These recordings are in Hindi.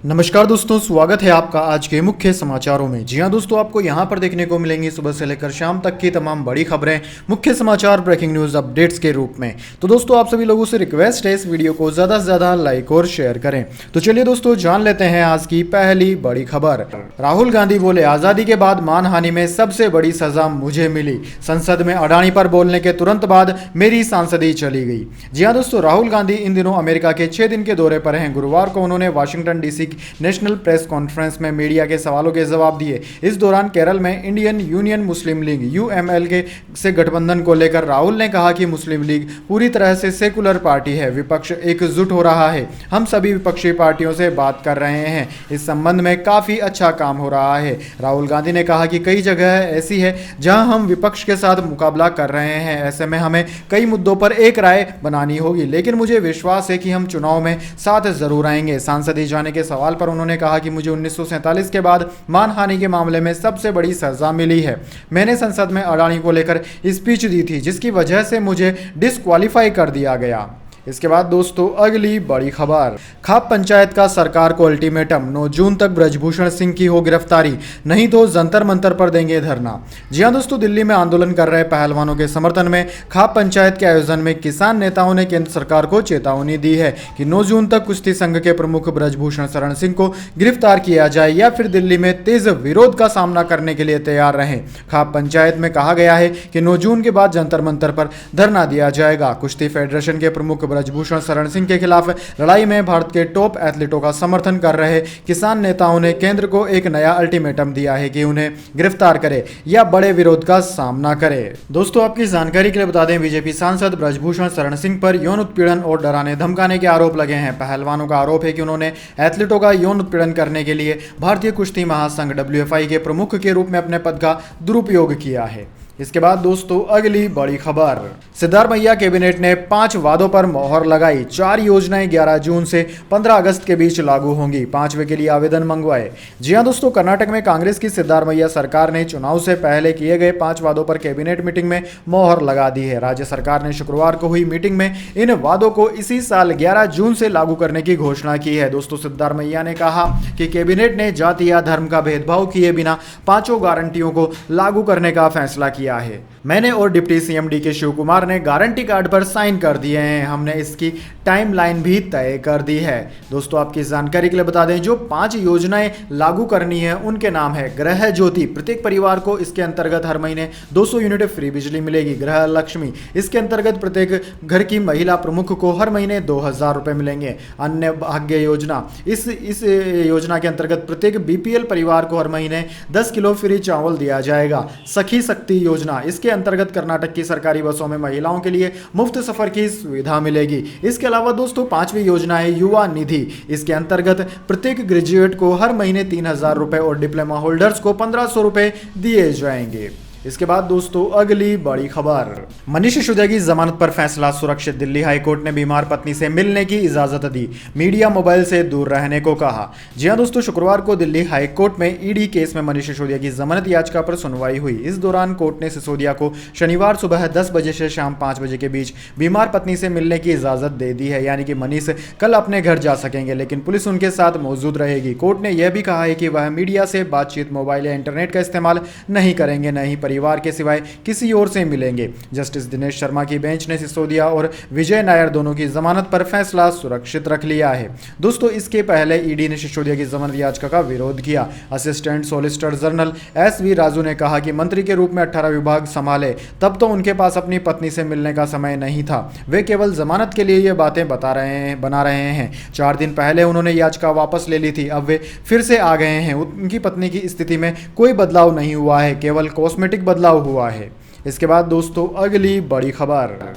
नमस्कार दोस्तों, स्वागत है आपका आज के मुख्य समाचारों में। जी हां दोस्तों, आपको यहां पर देखने को मिलेंगी सुबह से लेकर शाम तक की तमाम बड़ी खबरें, मुख्य समाचार, ब्रेकिंग न्यूज़ अपडेट्स के रूप में। तो दोस्तों, आप सभी लोगों से रिक्वेस्ट है इस वीडियो को ज़्यादा से ज़्यादा लाइक और शेयर करें। तो चलिए दोस्तों, जान लेते हैं आज की पहली बड़ी खबर। राहुल गांधी बोले, आज़ादी के बाद मानहानि में सबसे बड़ी सजा मुझे मिली। संसद में अडानी पर बोलने के तुरंत बाद मेरी सांसदी चली गई। जी हाँ दोस्तों, राहुल गांधी इन दिनों अमेरिका के 6 दिन के दौरे पर हैं। गुरुवार को उन्होंने Washington DC national press conference में मीडिया के सवालों के जवाब दिए। इस दौरान केरल में इंडियन यूनियन मुस्लिम लीग यूएमएल के से गठबंधन को लेकर राहुल ने कहा कि मुस्लिम लीग पूरी तरह से सेकुलर पार्टी है, विपक्ष एकजुट हो रहा है। हम सभी विपक्षी पार्टियों से बात कर रहे हैं, इस संबंध में काफ़ी अच्छा काम हो रहा है। राहुल गांधी ने कहा कि कई जगह ऐसी है जहां हम विपक्ष के साथ मुकाबला कर रहे हैं, ऐसे में हमें कई मुद्दों पर एक राय बनानी होगी, लेकिन मुझे विश्वास है कि हम चुनाव में साथ जरूर आएंगे। सांसदी जाने के सवाल पर उन्होंने कहा कि मुझे 1947 के बाद मानहानि के मामले में सबसे बड़ी सजा मिली है। मैंने संसद में अडानी को लेकर स्पीच दी थी, जिसकी वजह से मुझे डिस्क्वालीफाई कर दिया गया। इसके बाद दोस्तों, अगली बड़ी खबर। खाप पंचायत का सरकार को अल्टीमेटम, 9 जून तक ब्रजभूषण सिंह की हो गिरफ्तारी, नहीं तो जंतर मंतर पर देंगे धरना। जी हां दोस्तों, दिल्ली में आंदोलन कर रहे पहलवानों के समर्थन में खाप पंचायत के आयोजन में किसान नेताओं ने केंद्र सरकार को चेतावनी दी है कि 9 जून तक कुश्ती संघ के प्रमुख ब्रजभूषण शरण सिंह को गिरफ्तार किया जाए या फिर दिल्ली में तेज विरोध का सामना करने के लिए तैयार रहें। खाप पंचायत में कहा गया है कि 9 जून के बाद जंतर मंतर पर धरना दिया जाएगा। कुश्ती फेडरेशन के प्रमुख ब्रजभूषण शरण सिंह के खिलाफ लड़ाई में भारत के टॉप एथलीटों का समर्थन कर रहे किसान नेताओं ने केंद्र को एक नया अल्टीमेटम दिया है कि उन्हें गिरफ्तार करे या बड़े विरोध का सामना करे। दोस्तों, आपकी जानकारी के लिए बता दें, बीजेपी सांसद ब्रजभूषण शरण सिंह पर यौन उत्पीड़न और डराने धमकाने के आरोप लगे हैं। पहलवानों का आरोप है कि उन्होंने एथलीटों का यौन उत्पीड़न करने के लिए भारतीय कुश्ती महासंघ WFI के प्रमुख के रूप में अपने पद का दुरुपयोग किया है। इसके बाद दोस्तों, अगली बड़ी खबर। सिद्धारमैया कैबिनेट ने 5 वादों पर मोहर लगाई। 4 योजनाएं 11 जून से 15 अगस्त के बीच लागू होंगी। 5वें के लिए आवेदन मंगवाए। जी हां दोस्तों, कर्नाटक में कांग्रेस की सिद्धारमैया सरकार ने चुनाव से पहले किए गए 5 वादों पर कैबिनेट मीटिंग में मोहर लगा दी है। राज्य सरकार ने शुक्रवार को हुई मीटिंग में इन वादों को इसी साल 11 जून से लागू करने की घोषणा की है। दोस्तों, सिद्धारमैया ने कहा कि कैबिनेट ने जाति या धर्म का भेदभाव किए बिना 5 गारंटियों को लागू करने का फैसला किया है। मैंने और deputy CM DK Shiv Kumar ने गारंटी कार्ड पर साइन कर दिए हैं। हमने इसकी टाइमलाइन भी तय कर दी है। दोस्तों, आपकी जानकारी के लिए बता दें, जो 5 योजनाएं लागू करनी है उनके नाम है गृह ज्योति, प्रत्येक परिवार को इसके अंतर्गत हर महीने 200 यूनिट फ्री बिजली मिलेगी। गृह लक्ष्मी, इसके अंतर्गत प्रत्येक घर की महिला प्रमुख को हर महीने 2000 रुपए मिलेंगे। अन्य भाग्य योजना, इस योजना के अंतर्गत प्रत्येक BPL परिवार को हर महीने 10 किलो फ्री चावल दिया जाएगा। सखी शक्ति योजना, इसके अंतर्गत कर्नाटक की सरकारी बसों में महिलाओं के लिए मुफ्त सफर की सुविधा मिलेगी। इसके अलावा दोस्तों, 5वीं योजना है युवा निधि। इसके अंतर्गत प्रत्येक ग्रेजुएट को हर महीने 3000 रुपए और डिप्लोमा होल्डर्स को 1500 रुपए दिए जाएंगे। इसके बाद दोस्तों, अगली बड़ी खबर। मनीष सिसोदिया की जमानत पर फैसला सुरक्षित। दिल्ली हाईकोर्ट ने बीमार पत्नी से मिलने की इजाजत दी, मीडिया मोबाइल से दूर रहने को कहा। जी हां दोस्तों, शुक्रवार को दिल्ली हाईकोर्ट में ED केस में मनीष सिसोदिया की जमानत याचिका पर सुनवाई हुई। इस दौरान कोर्ट ने सिसोदिया को शनिवार सुबह 10 बजे से शाम 5 बजे के बीच बीमार पत्नी से मिलने की इजाजत दे दी है, यानी कि मनीष कल अपने घर जा सकेंगे, लेकिन पुलिस उनके साथ मौजूद रहेगी। कोर्ट ने यह भी कहा है कि वह मीडिया से बातचीत, मोबाइल या इंटरनेट का इस्तेमाल नहीं करेंगे, न ही परिवार के सिवाय किसी और से मिलेंगे। जस्टिस दिनेश शर्मा की बेंच ने सिसोदिया और विजय नायर दोनों की जमानत पर फैसला सुरक्षित रख लिया है। दोस्तों, इसके पहले ED ने सिसोदिया की जमानत याचिका का विरोध किया। Assistant solicitor general SV Raju ने कहा कि मंत्री के रूप में 18 विभाग संभाले, तब तो उनके पास अपनी पत्नी से मिलने का समय नहीं था। वे केवल जमानत के लिए ये बातें बना रहे हैं। 4 दिन पहले उन्होंने याचिका वापस ले ली थी, अब वे फिर से आ गए हैं। उनकी पत्नी की स्थिति में कोई बदलाव नहीं हुआ है, केवल कॉस्मेटिक बदलाव हुआ है। इसके बाद दोस्तों, अगली बड़ी खबर।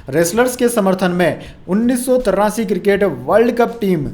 रेसलर्स के समर्थन में 1983 cricket world cup team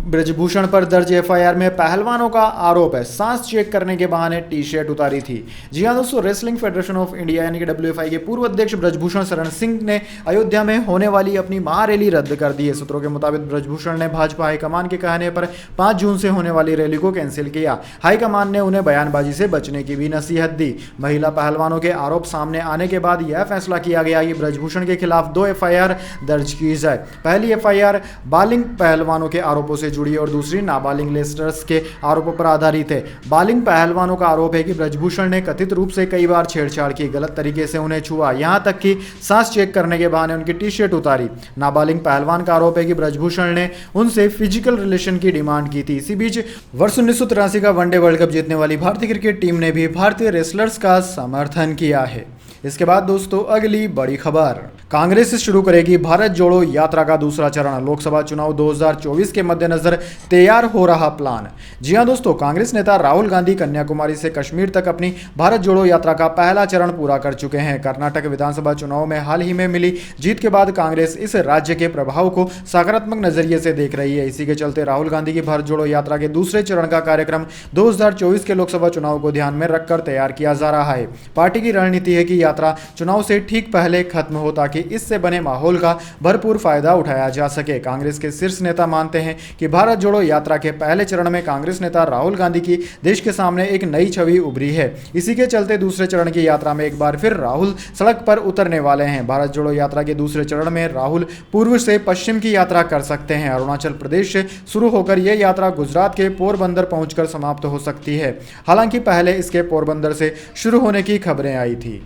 Brijbhushan पर दर्ज FIR में पहलवानों का आरोप है सांस चेक करने के बहाने टी-शर्ट उतारी थी। जी हां दोस्तों, रेसलिंग फेडरेशन ऑफ इंडिया यानी कि WFI के पूर्व अध्यक्ष ब्रजभूषण शरण सिंह ने अयोध्या में होने वाली अपनी महारैली रद्द कर दी है। सूत्रों के मुताबिक ब्रजभूषण ने भाजपा हाईकमान के कहने पर 5 जून से होने वाली रैली को कैंसिल किया। हाईकमान ने उन्हें बयानबाजी से बचने की भी नसीहत दी। महिला पहलवानों के आरोप सामने आने के बाद यह फैसला किया गया कि ब्रजभूषण के खिलाफ 2 एफआईआर दर्ज की जाए। पहली एफआईआर बालिंग पहलवानों के आरोपों से जुड़ी और दूसरी नाबालिग रेसलर्स के आरोपों पर आधारित है। बालिंग पहलवानों का आरोप है कि ब्रजभूषण ने कथित रूप से कई बार छेड़छाड़ की, गलत तरीके से उन्हें छुआ, यहां तक कि सांस चेक करने के बहाने उनकी टी शर्ट उतारी। नाबालिग पहलवान का आरोप है कि ब्रजभूषण ने उनसे फिजिकल रिलेशन की डिमांड की थी। इसी बीच वर्ष 1983 का वनडे वर्ल्ड कप जीतने वाली भारतीय क्रिकेट टीम ने भी भारतीय रेसलर्स का समर्थन किया है। इसके बाद दोस्तों अगली बड़ी खबर, कांग्रेस शुरू करेगी भारत जोड़ो यात्रा का दूसरा चरण, लोकसभा चुनाव 2024 के मद्देनजर तैयार हो रहा प्लान। जी हां दोस्तों, कांग्रेस नेता राहुल गांधी कन्याकुमारी से कश्मीर तक अपनी भारत जोड़ो यात्रा का पहला चरण पूरा कर चुके हैं। कर्नाटक विधानसभा चुनाव में हाल ही में मिली जीत के बाद कांग्रेस इस राज्य के प्रभाव को सकारात्मक नजरिए से देख रही है। इसी के चलते राहुल गांधी की भारत जोड़ो यात्रा के दूसरे चरण का कार्यक्रम 2024 के लोकसभा चुनाव को ध्यान में रखकर तैयार किया जा रहा है। पार्टी की रणनीति है कि यात्रा चुनाव से ठीक पहले खत्म हो ताकि इससे बने माहौल का भरपूर फायदा उठाया जा सके। कांग्रेस के शीर्ष नेता मानते हैं कि भारत जोड़ो यात्रा के पहले चरण में कांग्रेस नेता राहुल गांधी की देश के सामने एक नई छवि उभरी है। इसी के चलते दूसरे चरण की यात्रा में एक बार फिर राहुल सड़क पर उतरने वाले हैं। भारत जोड़ो यात्रा के दूसरे चरण में राहुल पूर्व से पश्चिम की यात्रा कर सकते हैं। अरुणाचल प्रदेश से शुरू होकर यह यात्रा गुजरात के पोरबंदर पहुंचकर समाप्त हो सकती है। हालांकि पहले इसके पोरबंदर से शुरू होने की खबरें आई थी।